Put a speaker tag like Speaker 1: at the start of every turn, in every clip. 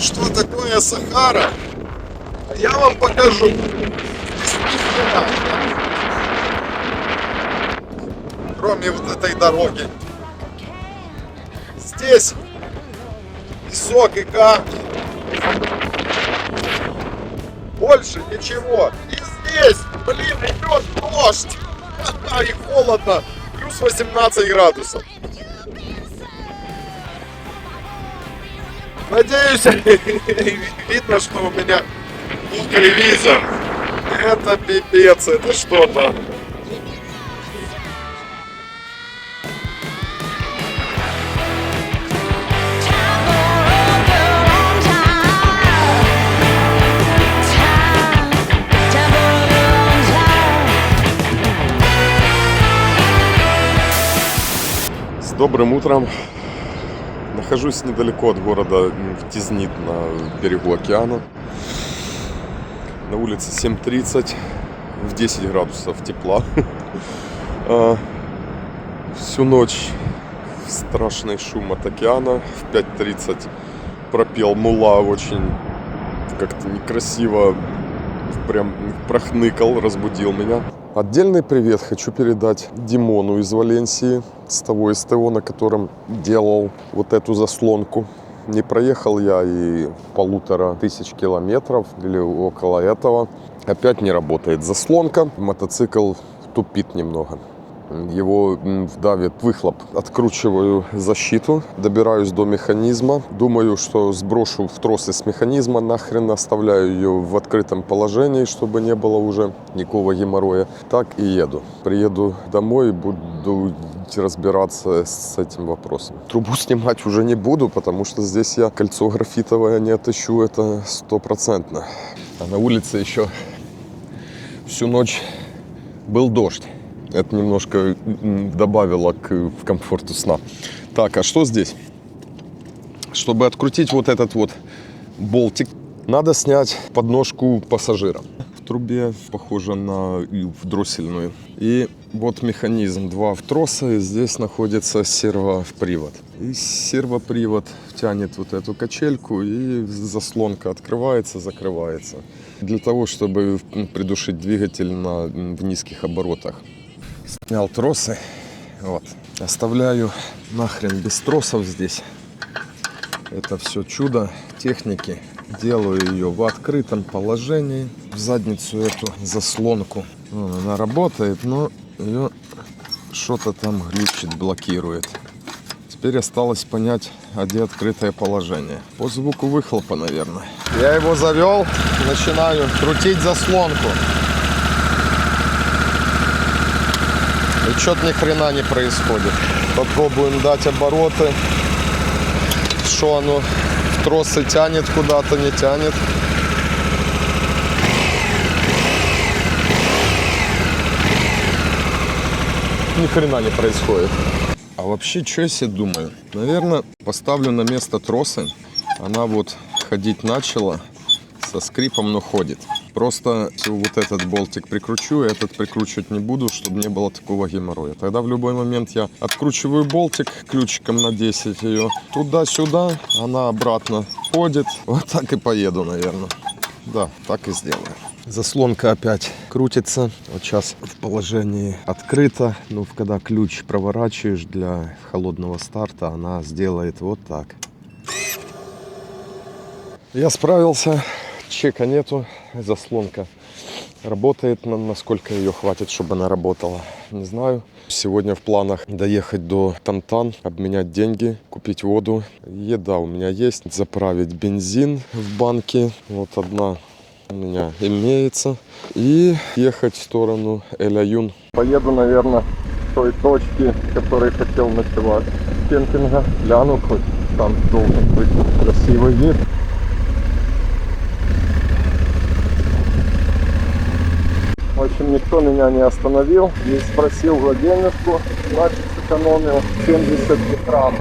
Speaker 1: что такое Сахара, я вам покажу. Здесь ни хрена. Кроме вот этой дороги. Здесь песок и камни. Больше ничего. И здесь, блин, идет дождь. И холодно. Плюс 18 градусов. Надеюсь, видно, что у меня был телевизор. Это пипец, это что-то. С добрым утром. Нахожусь недалеко от города Тизнит на берегу океана. На улице 7:30, в 10 градусов тепла. Всю ночь страшный шум от океана. В 5:30 пропел мула очень как-то некрасиво, прям прохныкал, разбудил меня. Отдельный привет хочу передать Димону из Валенсии, с того СТО, на котором делал вот эту заслонку. Не проехал я и 1500 километров или около этого. Опять не работает заслонка, мотоцикл тупит немного. Его давит выхлоп. Откручиваю защиту, добираюсь до механизма. Думаю, что сброшу в тросы с механизма, нахрен оставляю ее в открытом положении, чтобы не было уже никакого геморроя. Так и еду. Приеду домой и буду разбираться с этим вопросом. Трубу снимать уже не буду, потому что здесь я кольцо графитовое не отыщу, это 100%. А на улице еще всю ночь был дождь. Это немножко добавило к комфорту сна. Так, а что здесь? Чтобы открутить вот этот вот болтик, надо снять подножку пассажира. В трубе похоже на дроссельную. И вот механизм, 2 троса, и здесь находится сервопривод. И сервопривод тянет вот эту качельку, и заслонка открывается, закрывается. Для того, чтобы придушить двигатель в низких оборотах. Снял тросы, вот. Оставляю нахрен без тросов здесь. Это все чудо техники. Делаю ее в открытом положении. В задницу эту заслонку. Она работает, но ее что-то там глючит, блокирует. Теперь осталось понять, где открытое положение. По звуку выхлопа, наверное. Я его завел, начинаю крутить заслонку. И что-то ни хрена не происходит. Попробуем дать обороты. Что оно в тросы тянет куда-то, не тянет. Ни хрена не происходит. А вообще, что я себе думаю? Наверное, поставлю на место тросы. Она вот ходить начала. Со скрипом, но ходит. Просто вот этот болтик прикручу, этот прикручивать не буду, чтобы не было такого геморроя. Тогда в любой момент я откручиваю болтик ключиком на 10 ее. Туда-сюда, она обратно ходит. Вот так и поеду, наверное. Да, так и сделаю. Заслонка опять крутится. Вот сейчас в положении открыто. Но когда ключ проворачиваешь для холодного старта, она сделает вот так. Я справился. Чека нету, заслонка работает, насколько ее хватит, чтобы она работала, не знаю. Сегодня в планах доехать до Тантан, обменять деньги, купить воду. Еда у меня есть, заправить бензин в банке, вот одна у меня имеется. И ехать в сторону Эль-Аюн. Поеду, наверное, к той точке, в которой хотел ночевать. Кемпинга, гляну, хоть там должен быть красивый вид. В общем, никто меня не остановил, не спросил за денежку, значит сэкономил 70 крам.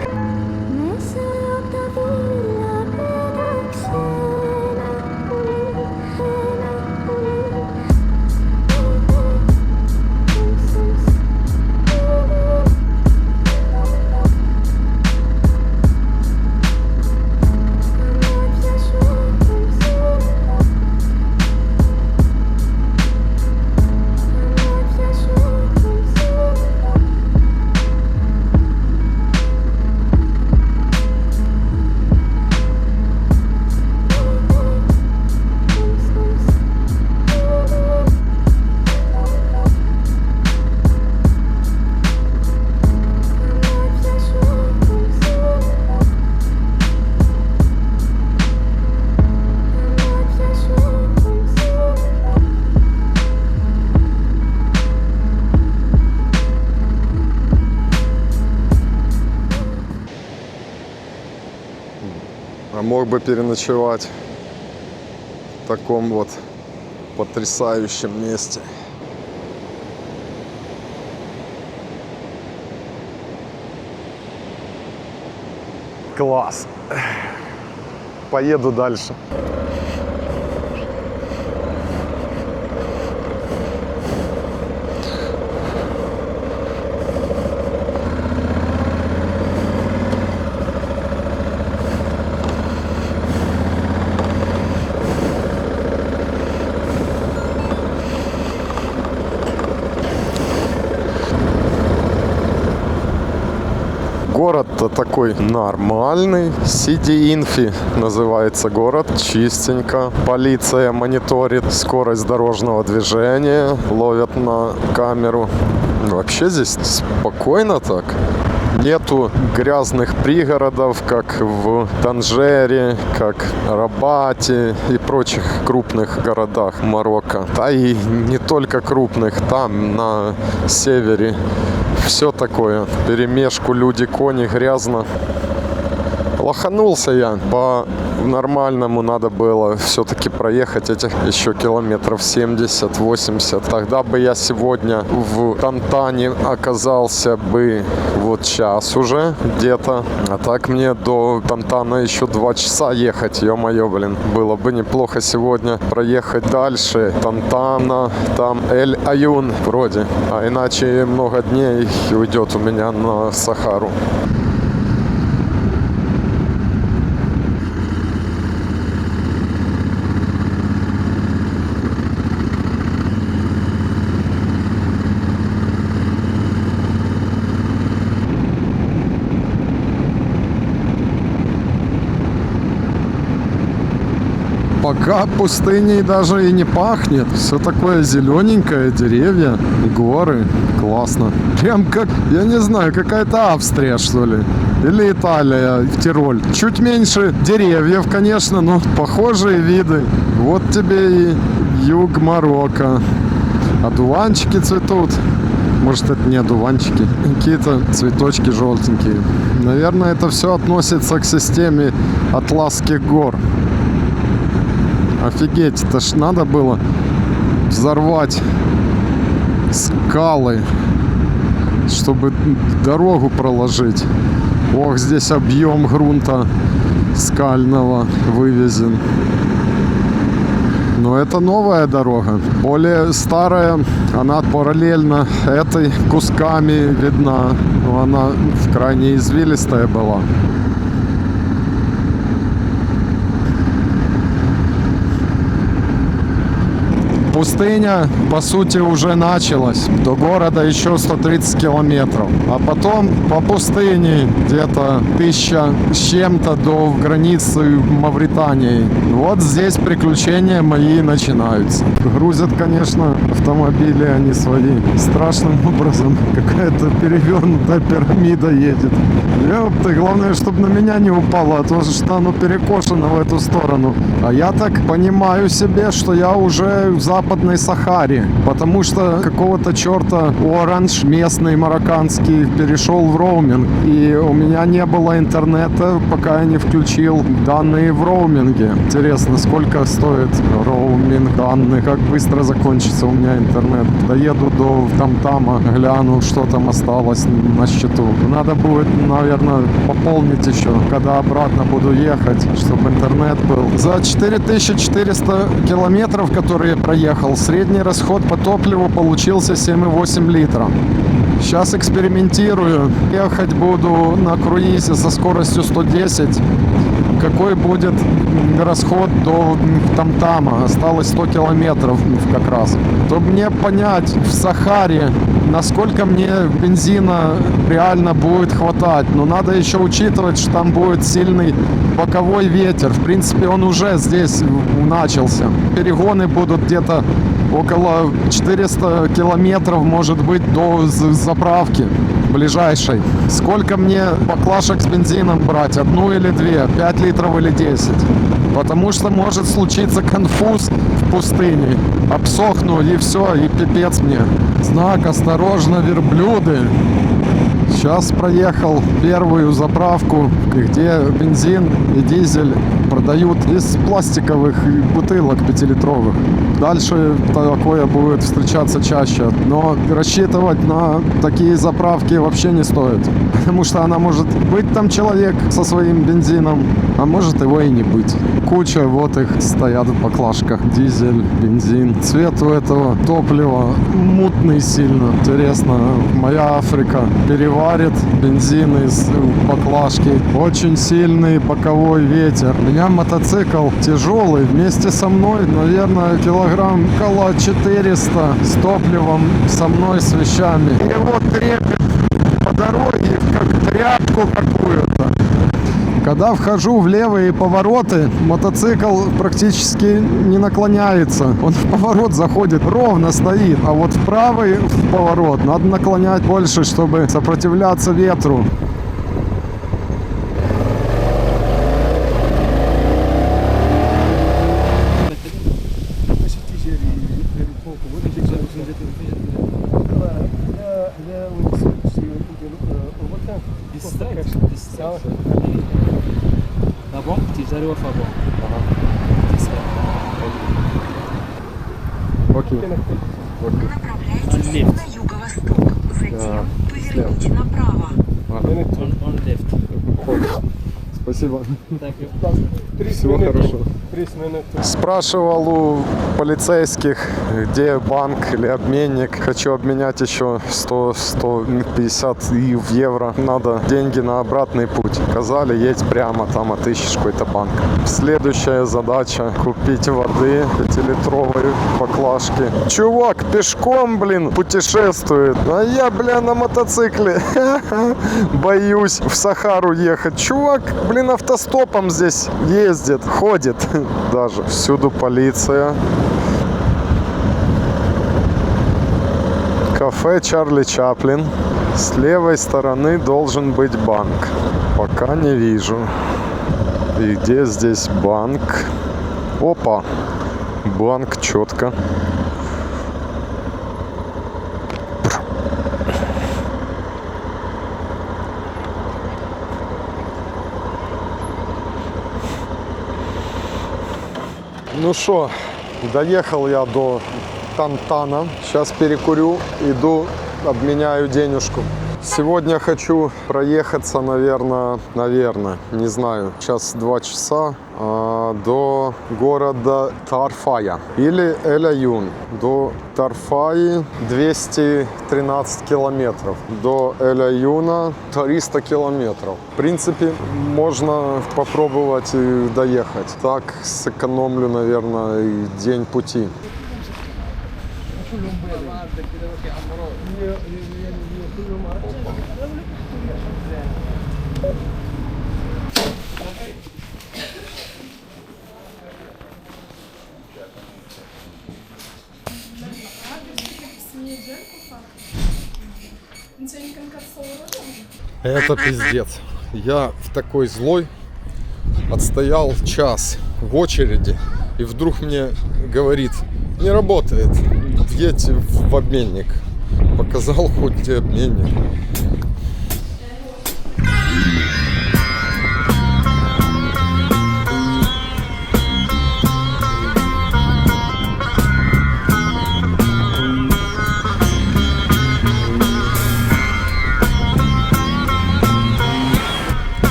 Speaker 1: мог бы переночевать в таком вот потрясающем месте. Класс. Поеду дальше. Город-то такой нормальный. Сиди-Инфи называется город. Чистенько. Полиция мониторит скорость дорожного движения. Ловят на камеру. Вообще здесь спокойно так. Нету грязных пригородов, как в Танжере, как Рабате и прочих крупных городах Марокко. Да и не только крупных, там на севере все такое. Вперемешку люди, кони, грязно. Лоханулся я. По-нормальному надо было все-таки проехать этих еще километров 70-80. Тогда бы я сегодня в Тантане оказался бы вот час уже где-то. А так мне до Тантана еще 2 часа ехать. Ё-моё, блин. Было бы неплохо сегодня проехать дальше. Тантана, там Эль-Аюн вроде. А иначе много дней уйдет у меня на Сахару. Пока пустыней даже и не пахнет. Все такое зелененькое, деревья, горы. Классно. Прям как, я не знаю, какая-то Австрия, что ли. Или Италия, Тироль. Чуть меньше деревьев, конечно, но похожие виды. Вот тебе и юг Марокко. Одуванчики цветут. Может, это не одуванчики. Какие-то цветочки желтенькие. Наверное, это все относится к системе Атласских гор. Офигеть, это ж надо было взорвать скалы, чтобы дорогу проложить. Ох, здесь объем грунта скального вывезен. Но это новая дорога, более старая, она параллельно этой кусками видна, но она крайне извилистая была. Пустыня, по сути, уже началась. До города еще 130 километров. А потом по пустыне где-то 1000 с чем-то до границы Мавритании. Вот здесь приключения мои начинаются. Грузят, конечно, автомобили, они свои. Страшным образом какая-то перевернутая пирамида едет. Ёпта, главное, чтобы на меня не упало, а то что оно перекошено в эту сторону. А я так понимаю себе, что я уже в Западной Сахаре, потому что какого-то черта Orange, местный марокканский, перешел в роуминг, и у меня не было интернета, пока я не включил данные в роуминге. Интересно, сколько стоит роуминг данных, как быстро закончится у меня интернет. Доеду до Тамтама, гляну, что там осталось на счету. Надо будет, наверное, пополнить еще, когда обратно буду ехать, чтобы интернет был. За 4400 километров, которые я проехал, средний расход по топливу получился 7,8 литра. Сейчас экспериментирую. Ехать буду на круизе со скоростью 110. Какой будет расход до Тамтама? Осталось 100 километров как раз. Чтобы мне понять в Сахаре, насколько мне бензина реально будет хватать. Но надо еще учитывать, что там будет сильный боковой ветер. В принципе, он уже здесь начался. Перегоны будут где-то около 400 километров, может быть, до заправки ближайшей. Сколько мне баклашек с бензином брать? 1 или 2? 5 литров или 10? Потому что может случиться конфуз в пустыне. Обсохну и все, и пипец мне. Знак «Осторожно, верблюды».
Speaker 2: Сейчас проехал первую заправку, где бензин и дизель продают из пластиковых бутылок 5-литровых. Дальше такое будет встречаться чаще, но рассчитывать на такие заправки вообще не стоит, потому что она может быть там человек со своим бензином, а может его и не быть. Куча вот их стоят в баклажках. Дизель, бензин. Цвет у этого топлива мутный сильно. Интересно, моя Африка переварит бензин из баклажки. Очень сильный боковой ветер. У меня мотоцикл тяжелый. Вместе со мной, наверное, килограмм около 400 с топливом, со мной, с вещами. И вот трепет по дороге, как тряпку какую-то. Когда вхожу в левые повороты, мотоцикл практически не наклоняется. Он в поворот заходит, ровно стоит. А вот в правый поворот надо наклонять больше, чтобы сопротивляться ветру. Окей.
Speaker 3: Направляйтесь на юго-восток, затем поверните направо.
Speaker 4: On left.
Speaker 2: Спасибо.
Speaker 4: Thank you.
Speaker 2: Всего хорошего. Спрашивал у полицейских, где банк или обменник. Хочу обменять еще 100-150 и в евро. Надо деньги на обратный путь. Сказали, едь прямо, там отыщешь какой-то банк. Следующая задача — купить воды 5-литровой баклажки. Чувак пешком, блин, путешествует. А я, бля, на мотоцикле. Боюсь в Сахару ехать. Чувак, блин, автостопом здесь ездит, ходит даже. Всюду полиция. Кафе Чарли Чаплин. С левой стороны должен быть банк. Пока не вижу. И где здесь банк? Опа! Банк четко. Ну что, доехал я до Тантана. Сейчас перекурю, иду, обменяю денежку. Сегодня хочу проехаться, наверное, не знаю, сейчас 2 часа до города Тарфая или Эль-Аюн. До Тарфаи 213 километров, до Эль-Аюна 300 километров. В принципе, можно попробовать доехать. Так сэкономлю, наверное, и день пути. Это пиздец. Я в такой злой отстоял час в очереди, и вдруг мне говорит: не работает, едь в обменник. Показал хоть где обменник.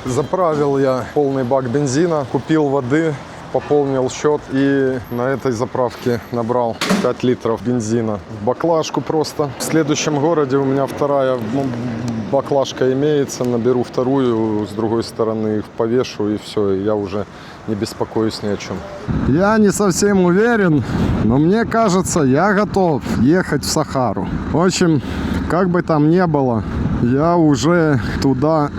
Speaker 2: Заправил я полный бак бензина, купил воды, пополнил счет и на этой заправке набрал 5 литров бензина в баклажку просто. В следующем городе у меня вторая баклажка имеется, наберу вторую, с другой стороны их повешу и все, и я уже не беспокоюсь ни о чем. Я не совсем уверен, но мне кажется, я готов ехать в Сахару. В общем, как бы там ни было, я уже туда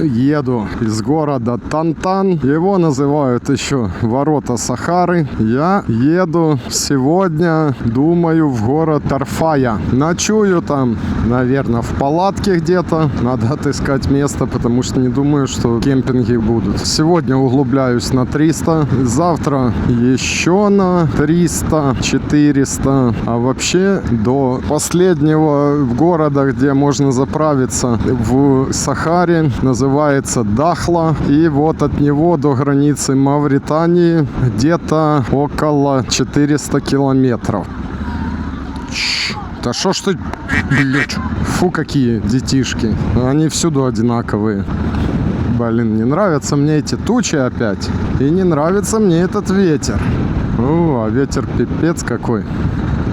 Speaker 2: еду из города Тантан. Его называют еще Ворота Сахары. Я еду сегодня, думаю, в город Тарфая. Ночую там, наверное, в палатке где-то. Надо отыскать место, потому что не думаю, что кемпинги будут. Сегодня углубляюсь на 300. Завтра еще на 300, 400. А вообще до последнего города, где можно заправиться в Сахаре, называется Дахла. И вот от него до границы Мавритании где-то около 400 километров. Да шо ж ты, блядь, фу, какие детишки. Они всюду одинаковые. Блин, не нравятся мне эти тучи опять. И не нравится мне этот ветер. О, а ветер пипец какой.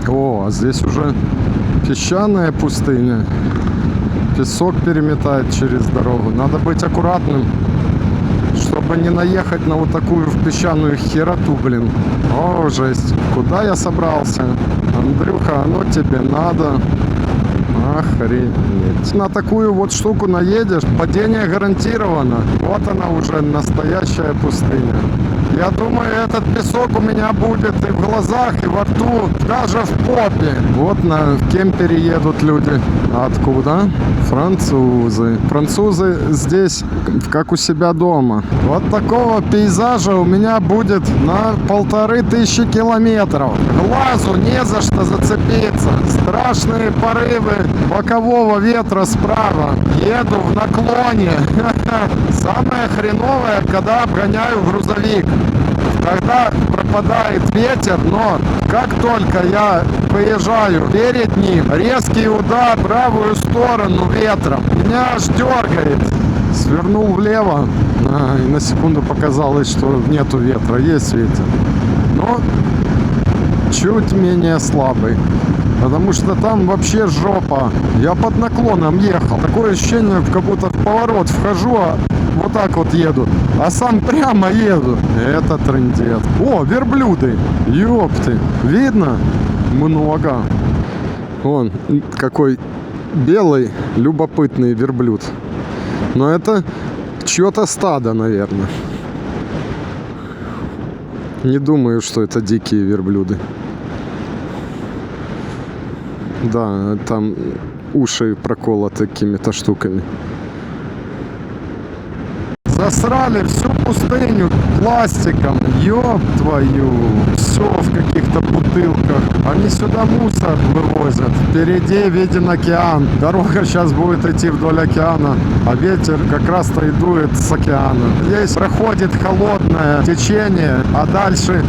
Speaker 2: О, а здесь уже песчаная пустыня. Песок переметает через дорогу. Надо быть аккуратным, чтобы не наехать на вот такую песчаную хероту, блин. О, жесть. Куда я собрался? Андрюха, оно тебе надо. Охренеть. На такую вот штуку наедешь, падение гарантировано. Вот она уже настоящая пустыня. Я думаю, этот песок у меня будет и в глазах, и во рту, даже в попе. Вот на кемпере едут люди. Откуда? Французы. Французы здесь как у себя дома. Вот такого пейзажа у меня будет на 1500 километров. Глазу не за что зацепиться. Страшные порывы бокового ветра справа. Еду в наклоне. Самое хреновое, когда обгоняю грузовик. Когда пропадает ветер, но как только я выезжаю перед ним, резкий удар в правую сторону ветром, меня аж дергает. Свернул влево, и на секунду показалось, что нету ветра, есть ветер. Но чуть менее слабый. Потому что там вообще жопа. Я под наклоном ехал. Такое ощущение, как будто в поворот вхожу, а вот так вот еду. А сам прямо еду. Это трындец. О, верблюды. Ёпты. Видно? Много. Вон, какой белый, любопытный верблюд. Но это чьё-то стадо, наверное. Не думаю, что это дикие верблюды. Да, там уши проколоты какими-то штуками. Засрали всю пустыню пластиком. Ёб твою. Все в каких-то бутылках. Они сюда мусор вывозят. Впереди виден океан. Дорога сейчас будет идти вдоль океана. А ветер как раз-то и дует с океана. Здесь проходит холодное течение. А дальше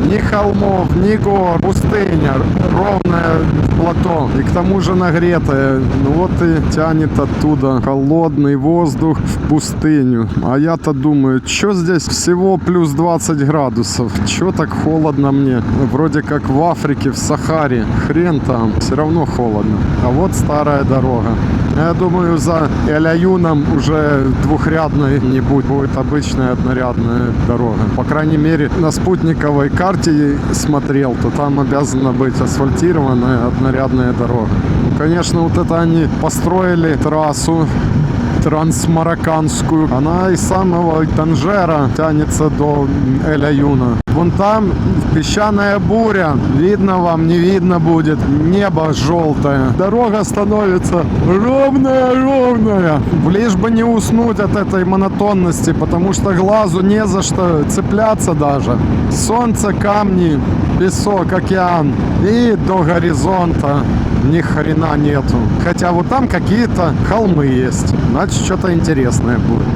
Speaker 2: ни холмов, ни гор. Пустыня. Ровное плато. И к тому же нагретое. Ну вот и тянет оттуда холодный воздух в пустыню. А я-то думаю, что здесь всего плюс 20 градусов? Чё так холодно мне? Вроде как в Африке, в Сахаре. Хрен там, все равно холодно. А вот старая дорога. Я думаю, за Эль-Аюном уже двухрядной не будет. Будет обычная однорядная дорога. По крайней мере, на спутниковой карте смотрел, то там обязана быть асфальтированная однорядная дорога. Ну, конечно, вот это они построили трассу трансмарокканскую. Она из самого Танжера тянется до Эль-Аюна. Вон там песчаная буря. Видно вам, не видно будет. Небо желтое. Дорога становится ровная. Лишь бы не уснуть от этой монотонности, потому что глазу не за что цепляться даже. Солнце, камни, песок, океан. И до горизонта ни хрена нету. Хотя вот там какие-то холмы есть. Значит, что-то интересное будет.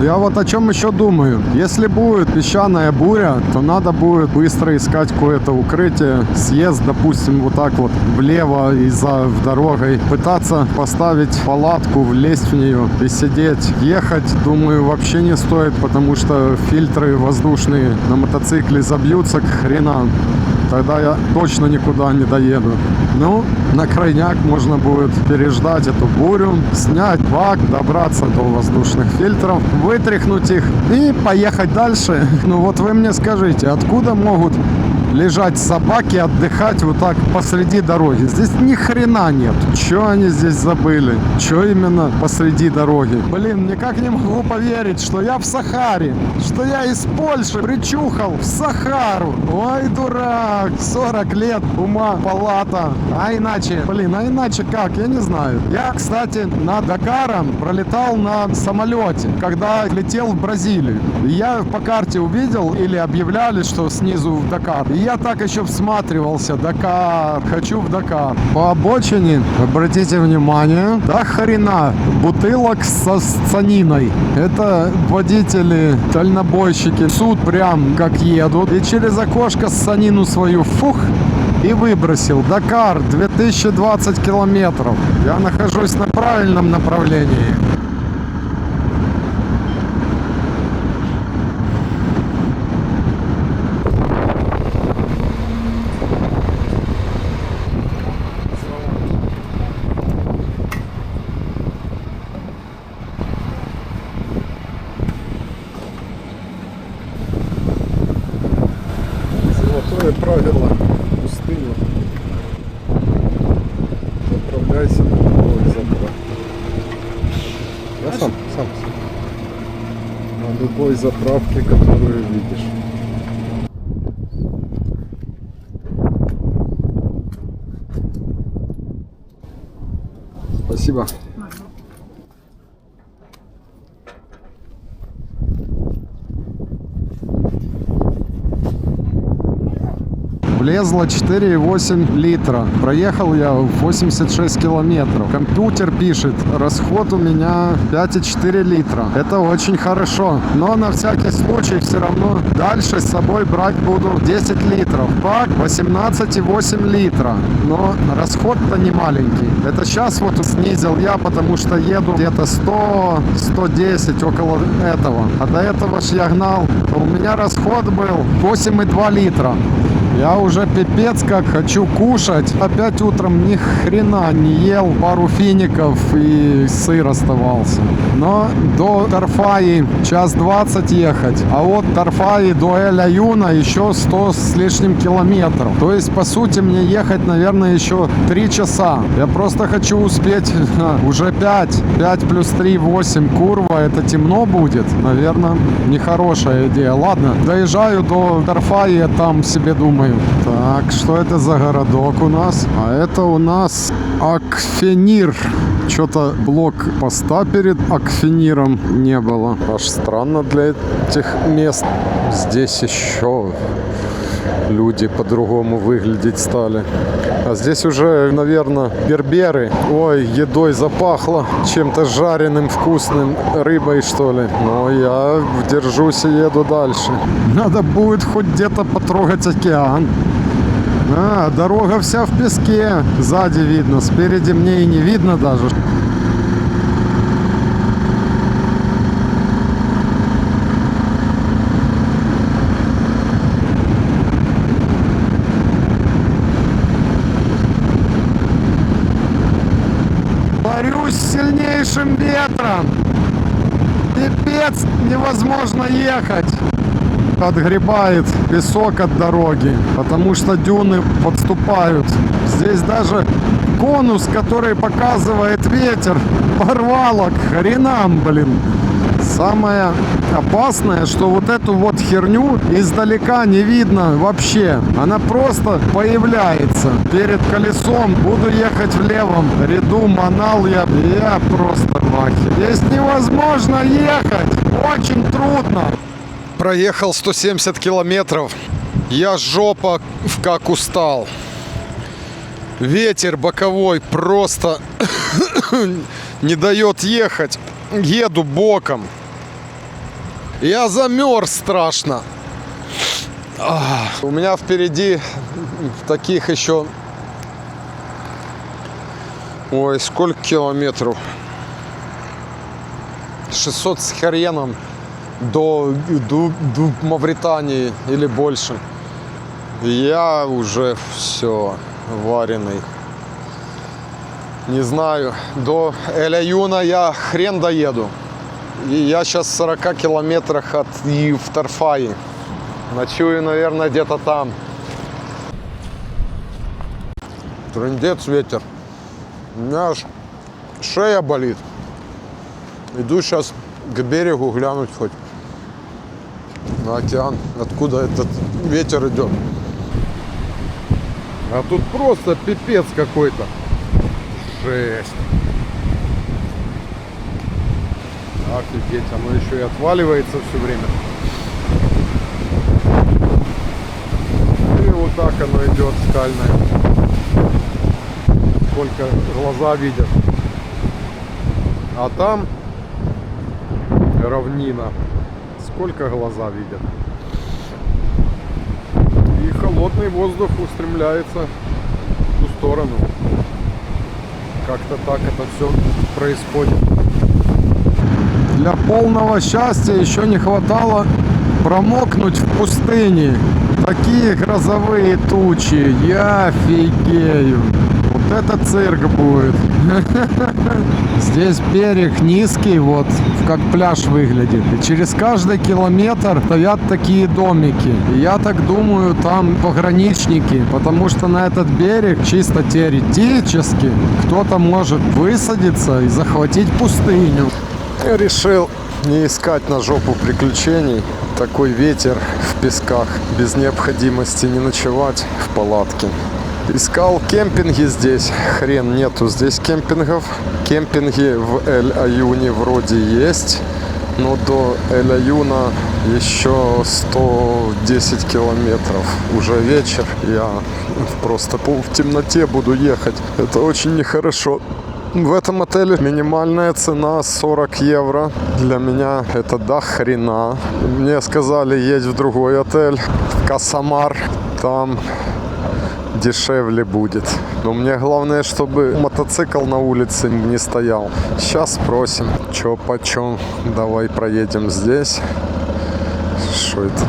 Speaker 2: Я вот о чем еще думаю. Если будет песчаная буря, то надо будет быстро искать какое-то укрытие. Съезд, допустим, вот так вот влево и за дорогой. Пытаться поставить палатку, влезть в нее и сидеть. Ехать, думаю, вообще не стоит, потому что фильтры воздушные на мотоцикле забьются к хренам. Тогда я точно никуда не доеду. Ну, на крайняк можно будет переждать эту бурю, снять бак, добраться до воздушных фильтров, вытряхнуть их и поехать дальше. Ну вот вы мне скажите, откуда могут лежать собаки, отдыхать вот так посреди дороги. Здесь ни хрена нет. Что они здесь забыли? Что именно посреди дороги? Блин, никак не могу поверить, что я в Сахаре, что я из Польши причухал в Сахару. Ой, дурак, 40 лет, ума палата. А иначе, блин, а иначе как? Я не знаю. Я, кстати, над Дакаром пролетал на самолете, когда летел в Бразилию. И я по карте увидел или объявляли, что снизу в Дакар. И я так еще всматривался. Дакар, хочу в Дакар. По обочине, обратите внимание, до хрена бутылок со сцаниной. Это водители, дальнобойщики. Суд прям как едут. И через окошко сцанину свою фух и выбросил. Дакар, 2020 километров. Я нахожусь на правильном направлении. Золотое правило пустыни. Отправляйся на любой заправке. Я сам. На любой заправке, которую видишь. Спасибо. Влезло 4,8 литра. Проехал я 86 километров. Компьютер пишет, расход у меня 5,4 литра. Это очень хорошо. Но на всякий случай все равно дальше с собой брать буду 10 литров. Бак 18,8 литра. Но расход-то не маленький. Это сейчас вот снизил я, потому что еду где-то 100-110 около этого. А до этого ж я гнал. У меня расход был 8,2 литра. Я уже пипец как хочу кушать. Опять утром ни хрена не ел. Пару фиников и сыр оставался. Но до Тарфаи 1:20 ехать. А от Тарфаи до Эль-Аюна еще 100 с лишним километров. То есть, по сути, мне ехать, наверное, еще 3 часа. Я просто хочу успеть уже 5. 5 плюс 3, 8. Курва, это темно будет. Наверное, нехорошая идея. Ладно, доезжаю до Тарфаи, там себе думаю. Так, что это за городок у нас? А это у нас Акфенир. Что-то блокпоста перед Акфениром не было. Аж странно для этих мест. Здесь еще люди по-другому выглядеть стали. А здесь уже, наверное, берберы. Ой, едой запахло. Чем-то жареным, вкусным. Рыбой, что ли. Но я держусь и еду дальше. Надо будет хоть где-то потрогать океан. А, дорога вся в песке. Сзади видно. Спереди мне и не видно даже. Борюсь с сильнейшим ветром. Пипец, невозможно ехать. Отгребает песок от дороги, потому что дюны подступают. Здесь даже конус, который показывает ветер, порвало к хренам, блин. Самое опасное, что вот эту вот херню издалека не видно вообще. Она просто появляется перед колесом. Буду ехать в левом ряду, манал я просто нахер. Здесь невозможно ехать, очень трудно. Проехал 170 километров. Я жопа как устал. Ветер боковой просто не дает ехать. Еду боком. Я замерз страшно. У меня впереди таких еще... Ой, сколько километров? 600 с хреном. До Мавритании или больше. Я уже все вареный. Не знаю, до Эль-Аюна я хрен доеду. И я сейчас в 40 километрах от Тарфаи. Ночую, наверное, где-то там. Трындец ветер. У меня аж шея болит. Иду сейчас к берегу глянуть хоть на океан, откуда этот ветер идет. А тут просто пипец какой-то. Жесть. Офигеть, оно еще и отваливается все время. И вот так оно идет скальное. Сколько глаза видят. А там равнина. Сколько глаза видят. И холодный воздух устремляется в ту сторону. Как-то так это все происходит. Для полного счастья еще не хватало промокнуть в пустыне. Такие грозовые тучи. Я офигею. Вот это цирк будет. Здесь берег низкий, вот как пляж выглядит. И через каждый километр стоят такие домики. И я так думаю, там пограничники, потому что на этот берег чисто теоретически кто-то может высадиться и захватить пустыню. Я решил не искать на жопу приключений. Такой ветер в песках, без необходимости не ночевать в палатке. Искал кемпинги здесь, хрен нету здесь кемпингов. Кемпинги в Эль-Аюне вроде есть, но до Эль-Аюна еще 110 километров. Уже вечер, я просто в темноте буду ехать. Это очень нехорошо. В этом отеле минимальная цена 40 евро. Для меня это до хрена. Мне сказали, едь в другой отель, в Касамар. Там дешевле будет. Но мне главное, чтобы мотоцикл на улице не стоял. Сейчас спросим, чё почем. Давай проедем здесь. Что это?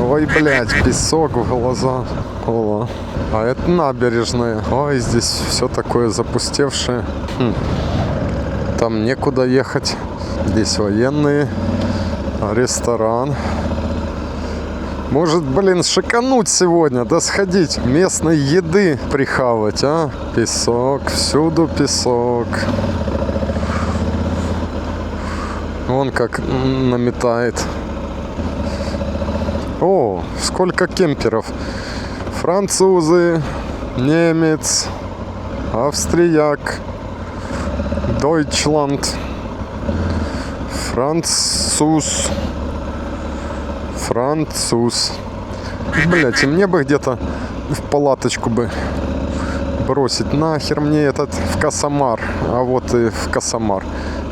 Speaker 2: Ой, блядь, песок в глаза. О, а это набережная. Ой, здесь все такое запустевшее. Там некуда ехать. Здесь военные. Ресторан. Может, блин, шикануть сегодня, да сходить местной еды прихавать, а? Песок, всюду песок. Вон как наметает. О, сколько кемперов. Французы, немец, австрияк, Deutschland, француз. Блять, и мне бы где-то в палаточку бы бросить. Нахер мне этот в Касамар. А вот и в Касамар.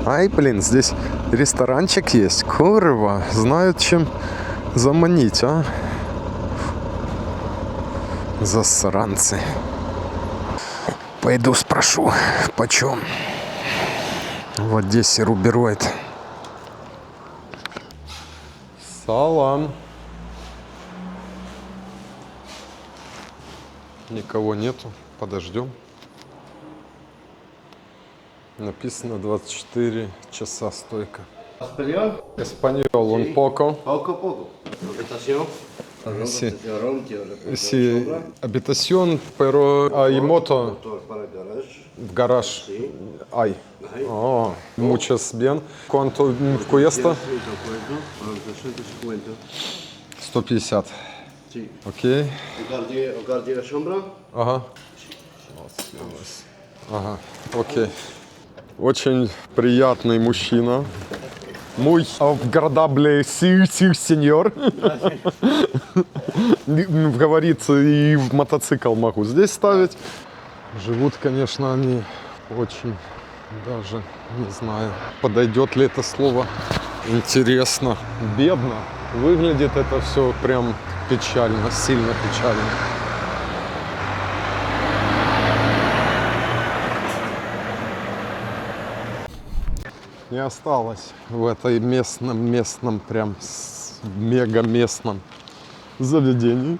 Speaker 2: Ай, блин, здесь ресторанчик есть. Курва, знают, чем заманить, а? Засранцы. Пойду спрошу, почем в Одессе рубероид. Салам. Никого нету. Подождем. Написано 24 часа стойка.
Speaker 5: Español.
Speaker 2: Español, un poco.
Speaker 5: Poco. Habitación.
Speaker 2: Sí.
Speaker 5: Sí.
Speaker 2: Sí, habitación, pero hay moto
Speaker 5: Para garage.
Speaker 2: в гараж.
Speaker 5: Sí.
Speaker 2: Ay. Oh, muchas bien. ¿Cuánto cuesta? 150.
Speaker 5: Sí.
Speaker 2: Окей.
Speaker 5: Hogar de sombra.
Speaker 2: Ага. Ага. Окей. Очень приятный мужчина. Muy agradable сеньор. Говорит, и в мотоцикл могу здесь ставить. Живут, конечно, они очень, даже не знаю, подойдет ли это слово. Интересно. Бедно. Выглядит это все прям печально, сильно печально. Не осталось в этой местном прям мега местном заведении.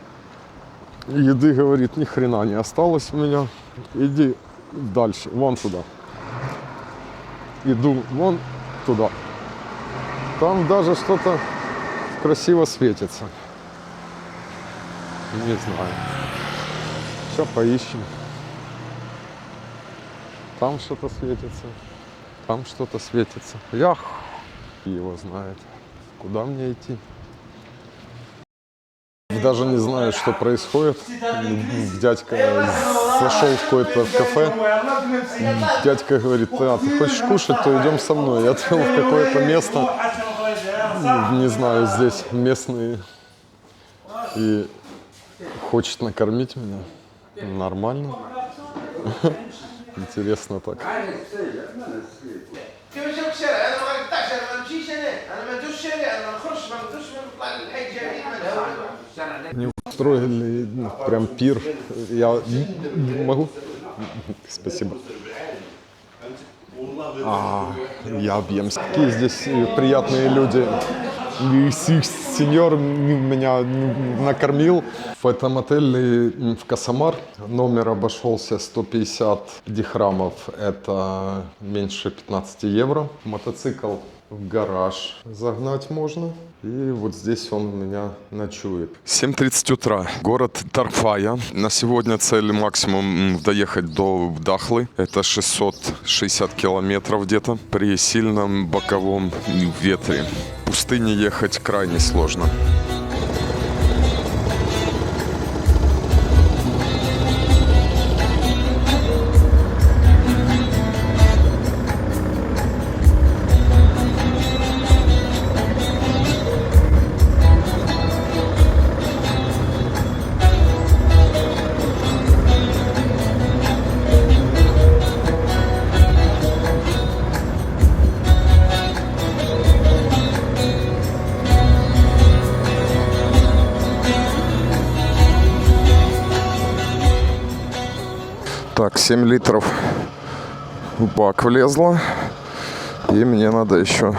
Speaker 2: Еды, говорит, ни хрена не осталось у меня. Иди дальше, вон туда. Иду вон туда. Там даже что-то красиво светится. Не знаю. Сейчас поищем. Там что-то светится. Там что-то светится. Ях! Его знает. Куда мне идти? Даже не знаю, что происходит. Дядька зашел в какое-то кафе. Дядька говорит: а, ты хочешь кушать, то идем со мной. Я отвел в какое-то место. Не знаю, здесь местные. И хочет накормить меня. Нормально. Интересно так. Не устроили прям пир. Я могу? Спасибо. Я объемся. Какие здесь приятные люди. Сеньор меня накормил. В этом отеле в Касамар номер обошелся 150 дихрамов. Это меньше 15 евро. Мотоцикл в гараж загнать можно. И вот здесь он у меня ночует. 7:30 утра. Город Тарфая. На сегодня цель максимум доехать до Дахлы. Это 660 километров где-то. При сильном боковом ветре. В пустыне ехать крайне сложно. Так, 7 литров в бак влезло. И мне надо еще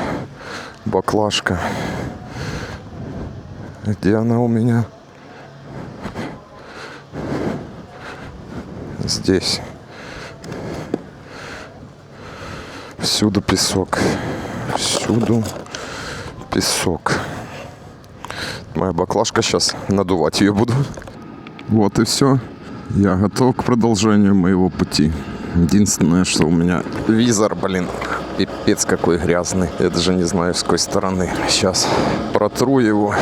Speaker 2: баклажка. Где она у меня? Здесь. Всюду песок. Всюду песок. Моя баклажка, сейчас надувать ее буду. Вот и все. Я готов к продолжению моего пути. Единственное, что у меня визор, блин, пипец какой грязный. Я даже не знаю, с какой стороны. Сейчас протру его.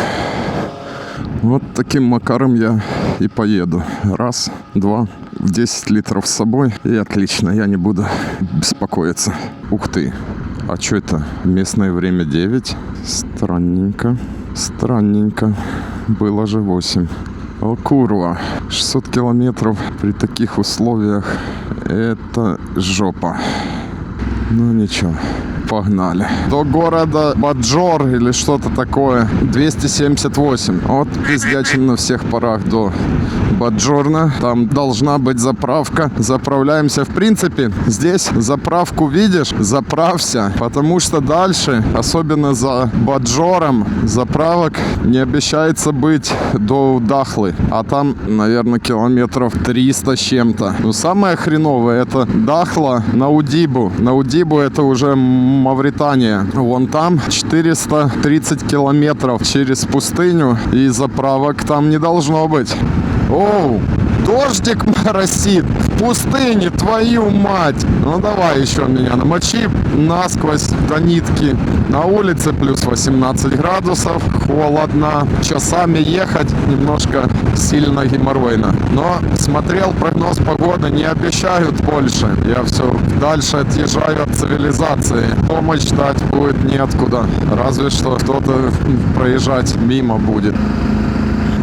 Speaker 2: Вот таким макаром я и поеду. Раз, два, 10 литров с собой. И отлично, я не буду беспокоиться. Ух ты, а что это? Местное время 9. Странненько. Странненько. Было же 8. О, курва. 600 километров при таких условиях. Это жопа. Ну ничего. Погнали. До города Баджор или что-то такое 278. Вот пиздячим на всех парах до Баджорна. Там должна быть заправка. Заправляемся. В принципе, здесь заправку видишь, заправься. Потому что дальше, особенно за Баджором, заправок не обещается быть до Дахлы. А там, наверное, километров 300 с чем-то. Но самое хреновое — это Дахла на Удибу. На Удибу это уже Мавритания. Вон там 430 километров через пустыню, и заправок там не должно быть. Оу, дождик моросит в пустыне, твою мать. Ну давай еще меня намочи насквозь до нитки. На улице плюс 18 градусов, холодно. Часами ехать немножко сильно геморройно. Но смотрел прогноз погоды, не обещают больше. Я все дальше отъезжаю от цивилизации. Помощь ждать будет неоткуда. Разве что кто-то проезжать мимо будет.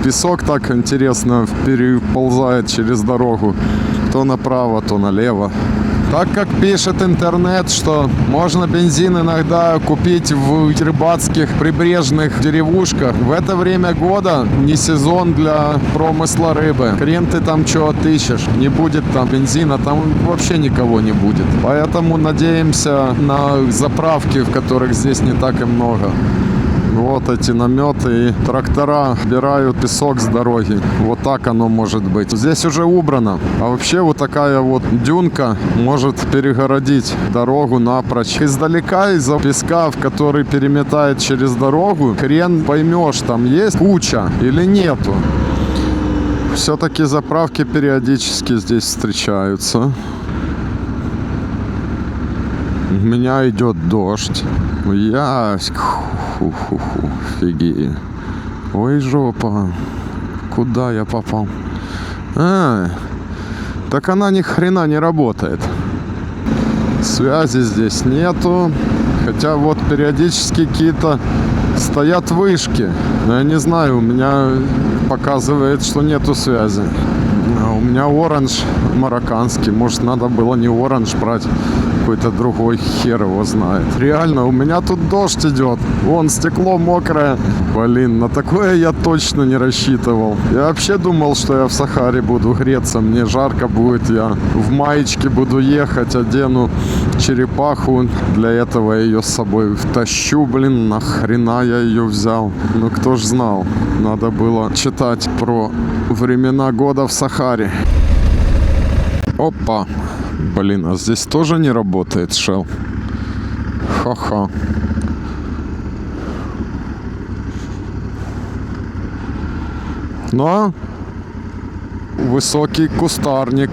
Speaker 2: Песок так интересно переползает через дорогу. То направо, то налево. Так как пишет интернет, что можно бензин иногда купить в рыбацких прибрежных деревушках, в это время года не сезон для промысла рыбы. Хрен ты там что отыщешь. Не будет там бензина, там вообще никого не будет. Поэтому надеемся на заправки, в которых здесь не так и много. Вот эти наметы и трактора убирают песок с дороги. Вот так оно может быть. Здесь уже убрано. А вообще вот такая вот дюнка может перегородить дорогу напрочь. Издалека из-за песка, в который переметает через дорогу, хрен поймешь, там есть куча или нету. Все-таки заправки периодически здесь встречаются. У меня идет дождь. Фиги. Ой, жопа. Куда я попал? Так она ни хрена не работает. Связи здесь нету. Хотя вот периодически какие-то стоят вышки. Но я не знаю, у меня показывает, что нету связи. А у меня оранж марокканский. Может, надо было не оранж брать, какой-то другой, хер его знает. Реально, у меня тут дождь идет. Вон, стекло мокрое. Блин, на такое я точно не рассчитывал. Я вообще думал, что я в Сахаре буду греться. Мне жарко будет. Я в маечке буду ехать, одену черепаху. Для этого я ее с собой втащу. Блин, нахрена я ее взял? Ну, кто ж знал. Надо было читать про времена года в Сахаре. Опа. Блин, а здесь тоже не работает Shell? Ха-ха. Но высокий кустарник.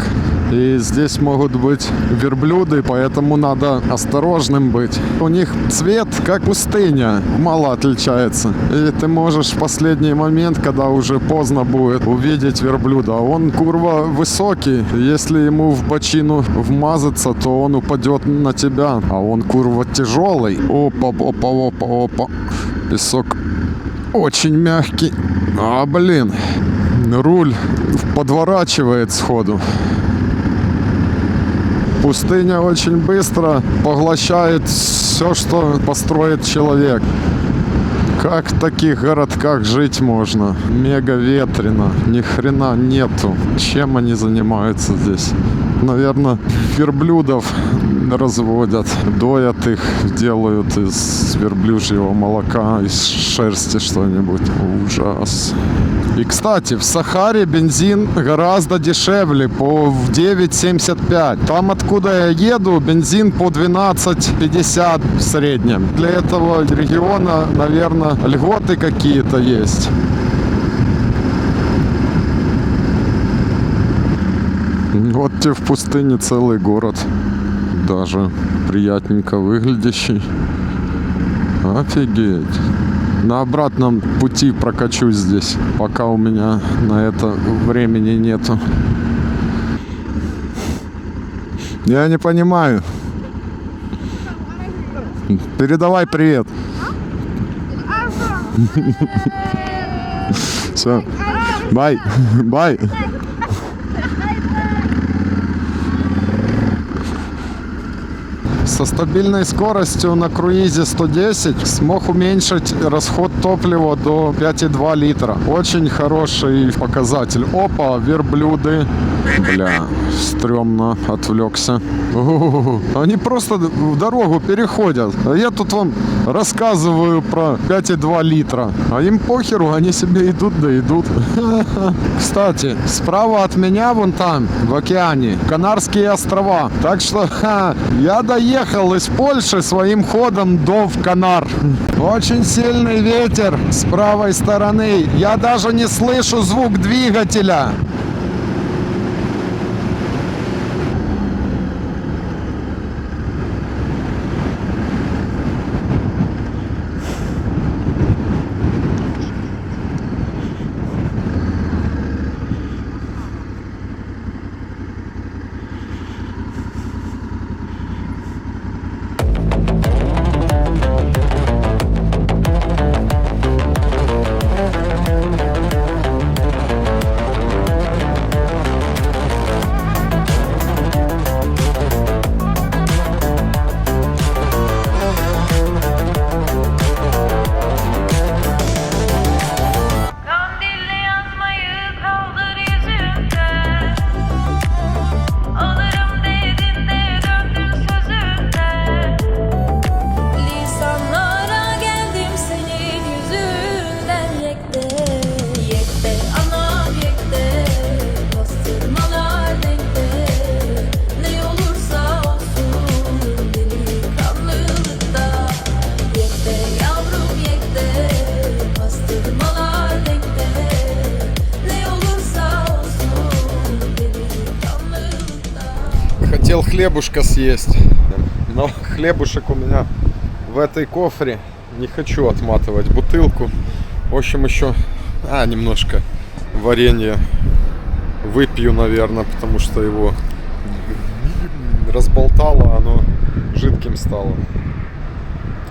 Speaker 2: И здесь могут быть верблюды, поэтому надо осторожным быть. У них цвет как пустыня, мало отличается. И ты можешь в последний момент, когда уже поздно будет, увидеть верблюда. Он, курва, высокий. Если ему в бочину вмазаться, то он упадет на тебя. А он, курва, тяжелый. Опа, опа, опа, опа. Песок очень мягкий. А, блин. Руль подворачивает сходу. Пустыня очень быстро поглощает все, что построит человек. Как в таких городках жить можно? Мега ветрено, ни хрена нету. Чем они занимаются здесь? Наверное, верблюдов разводят, доят их, делают из верблюжьего молока, из шерсти что-нибудь. Ужас. И, кстати, в Сахаре бензин гораздо дешевле, по 9,75. Там, откуда я еду, бензин по 12,50 в среднем. Для этого региона, наверное, льготы какие-то есть. Вот тебе в пустыне целый город. Даже приятненько выглядящий. Офигеть. На обратном пути прокачусь здесь, пока у меня на это времени нету. Я не понимаю. Передавай привет. Все. Бай. Бай. Со стабильной скоростью на круизе 110 смог уменьшить расход топлива до 5,2 литра. Очень хороший показатель. Опа, верблюды. Бля, стрёмно, отвлекся. Они просто в дорогу переходят. А я тут вам рассказываю про 5,2 литра. А им похеру, они себе идут да идут. Кстати, справа от меня, вон там, в океане, Канарские острова. Так что я доехал из Польши своим ходом до Канар. Очень сильный ветер с правой стороны. Я даже не слышу звук двигателя. Хотел хлебушка съесть. Но хлебушек у меня в этой кофре. Не хочу отматывать бутылку. В общем, еще немножко варенья выпью, наверное, потому что его разболтало, оно жидким стало.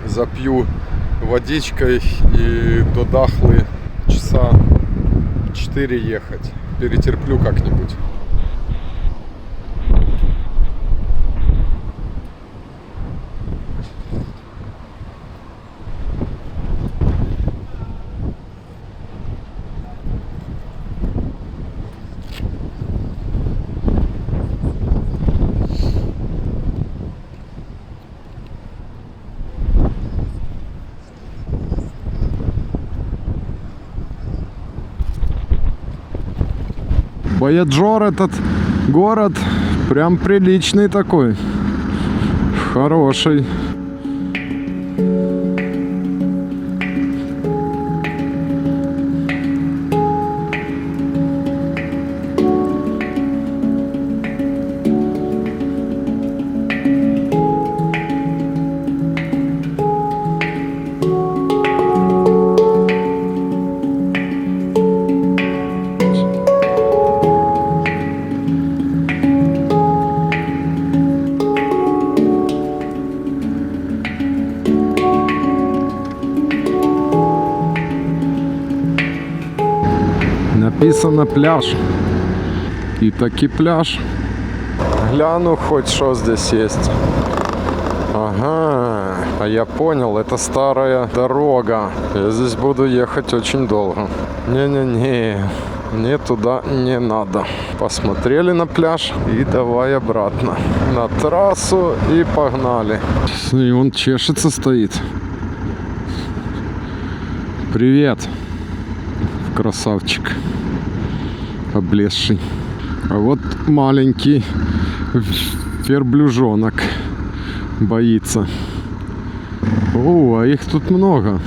Speaker 2: Запью водичкой и до Дахлы часа 4 ехать. Перетерплю как-нибудь. Баяджор, этот город прям приличный такой, хороший. Написано пляж. И таки пляж. Гляну хоть что здесь есть. Ага, а я понял, это старая дорога. Я здесь буду ехать очень долго. Не-не-не, мне туда не надо. Посмотрели на пляж и давай обратно. На трассу и погнали. И он чешется стоит. Привет, красавчик. Облезший. А вот маленький верблюжонок боится. О, а их тут много.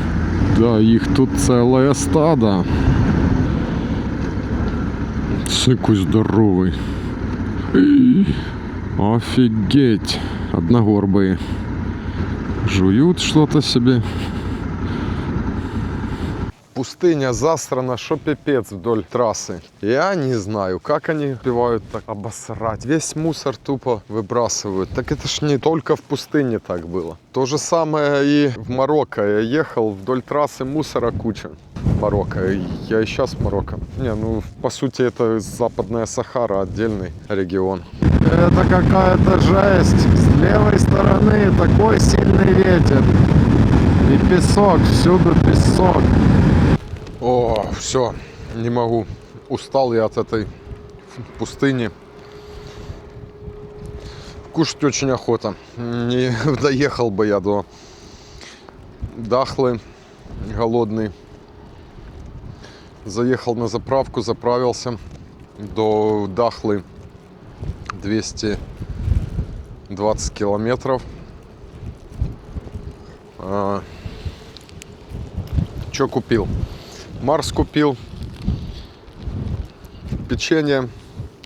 Speaker 2: Да, их тут целое стадо. Какой здоровый. Офигеть. Одногорбые. Жуют что-то себе. Пустыня засрана, шо пипец вдоль трассы. Я не знаю, как они успевают так обосрать. Весь мусор тупо выбрасывают. Так это ж не только в пустыне так было. То же самое и в Марокко. Я ехал вдоль трассы, мусора куча. Марокко. Я и сейчас в Марокко. Не, ну по сути это Западная Сахара, отдельный регион. Это какая-то жесть. С левой стороны такой сильный ветер. И песок, всюду песок. О, все, не могу. Устал я от этой пустыни. Кушать очень охота. Не доехал бы я до Дахлы, голодный. Заехал на заправку, заправился. До Дахлы 220 километров. Что купил? Марс купил, печенье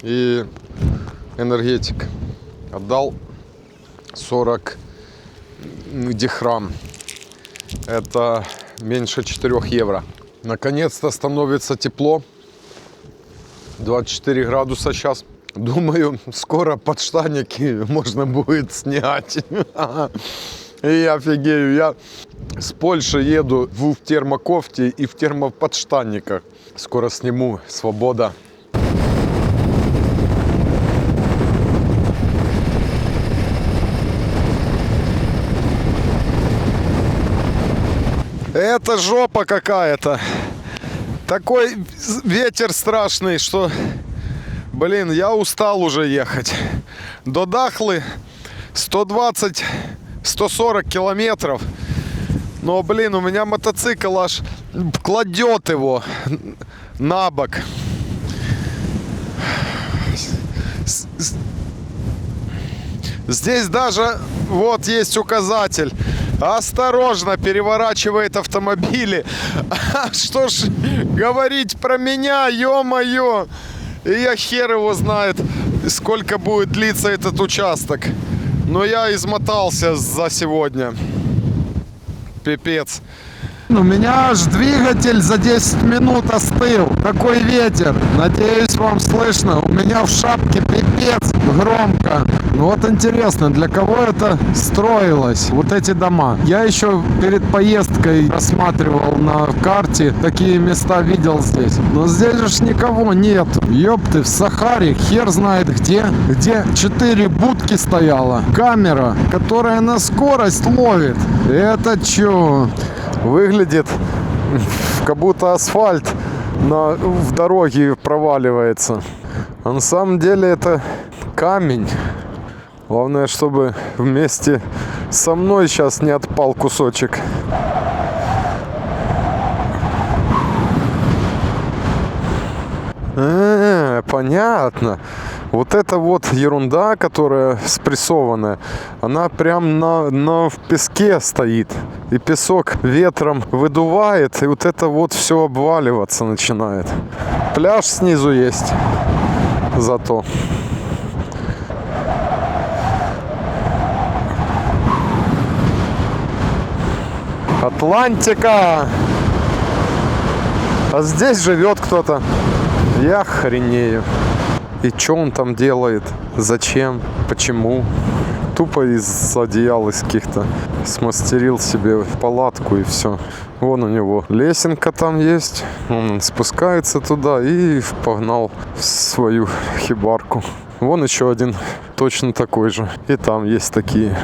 Speaker 2: и энергетик. Отдал 40 дихрам. Это меньше 4 евро. Наконец-то становится тепло. 24 градуса сейчас. Думаю, скоро подштанники можно будет снять. И я офигею. Я с Польши еду в термокофте и в термоподштанниках. Скоро сниму. Свобода. Это жопа какая-то. Такой ветер страшный, что... Блин, я устал уже ехать. До Дахлы 120-140 километров. Но, блин, у меня мотоцикл аж кладет его на бок. Здесь даже вот есть указатель. Осторожно, переворачивает автомобили. Что ж говорить про меня, ё-моё. И я хер его знает, сколько будет длиться этот участок.
Speaker 1: Но я измотался за сегодня. Пипец.
Speaker 2: У меня аж двигатель за 10 минут остыл. Какой ветер. Надеюсь, вам слышно. У меня в шапке пипец громко. Ну вот интересно, для кого это строилось, вот эти дома? Я еще перед поездкой рассматривал на карте, такие места видел здесь. Но здесь же никого нет. Ёпты, в Сахаре, хер знает где 4 будки стояла. Камера, которая на скорость ловит. Это чё? Выглядит, как будто асфальт в дороге проваливается. А на самом деле это камень. Главное, чтобы вместе со мной сейчас не отпал кусочек. Понятно. Вот эта вот ерунда, которая спрессованная, она прям в песке стоит. И песок ветром выдувает, и вот это вот все обваливаться начинает. Пляж снизу есть зато. Атлантика! А здесь живет кто-то. Я хренею. И что он там делает? Зачем? Почему? Тупо из одеял из каких-то смастерил себе палатку и все. Вон у него лесенка там есть. Он спускается туда и погнал в свою хибарку. Вон еще один точно такой же. И там есть такие.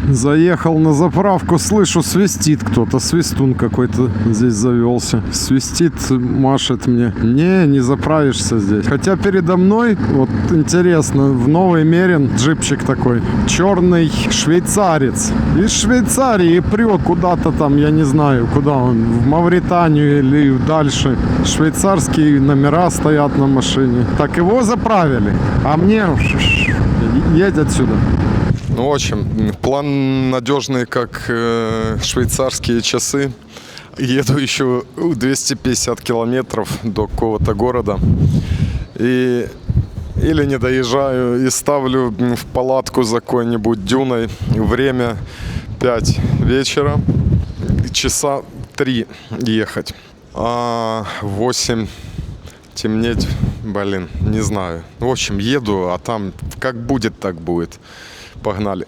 Speaker 2: Заехал на заправку, слышу, свистит кто-то, свистун какой-то здесь завелся. Свистит, машет мне. Не заправишься здесь. Хотя передо мной, вот интересно, в Новый Мерин джипчик такой, черный швейцарец. Из Швейцарии прет куда-то там, я не знаю, куда он, в Мавританию или дальше. Швейцарские номера стоят на машине. Так его заправили, а мне едь отсюда.
Speaker 1: Ну, в общем, план надежный, как швейцарские часы. Еду еще 250 километров до какого-то города. Или не доезжаю и ставлю в палатку за какой-нибудь дюной. Время 5 вечера. Часа 3 ехать. А 8 темнеть, блин, не знаю. В общем, еду, а там как будет, так будет. Погнали.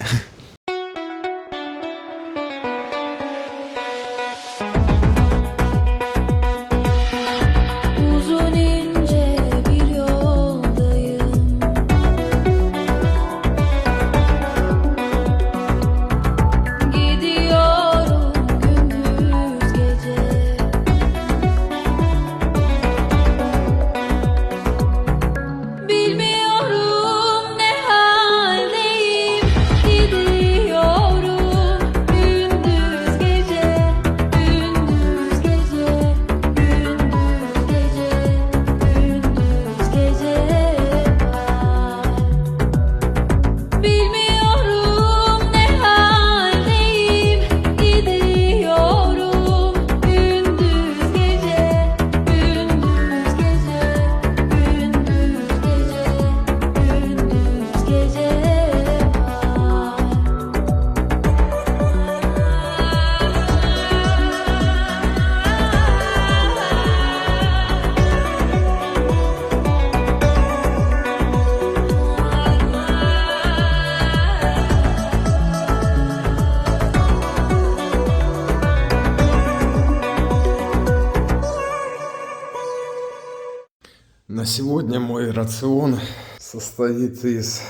Speaker 1: На сегодня мой рацион состоит из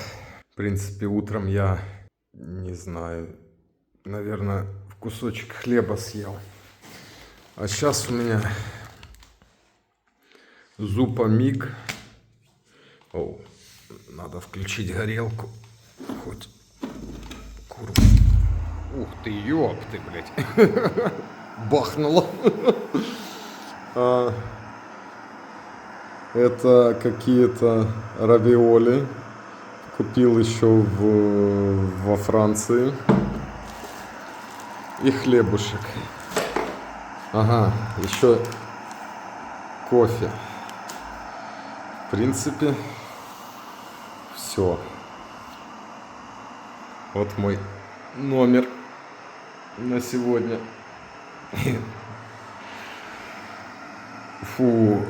Speaker 1: принципе, утром я, не знаю, наверное, кусочек хлеба съел. А сейчас у меня зупа миг. О, надо включить горелку. Хоть курва. Ух ты, ёб ты, блядь. Бахнуло. Это какие-то равиоли. Купил еще во Франции. И хлебушек. Ага, еще кофе. В принципе, все. Вот мой номер на сегодня. Фу,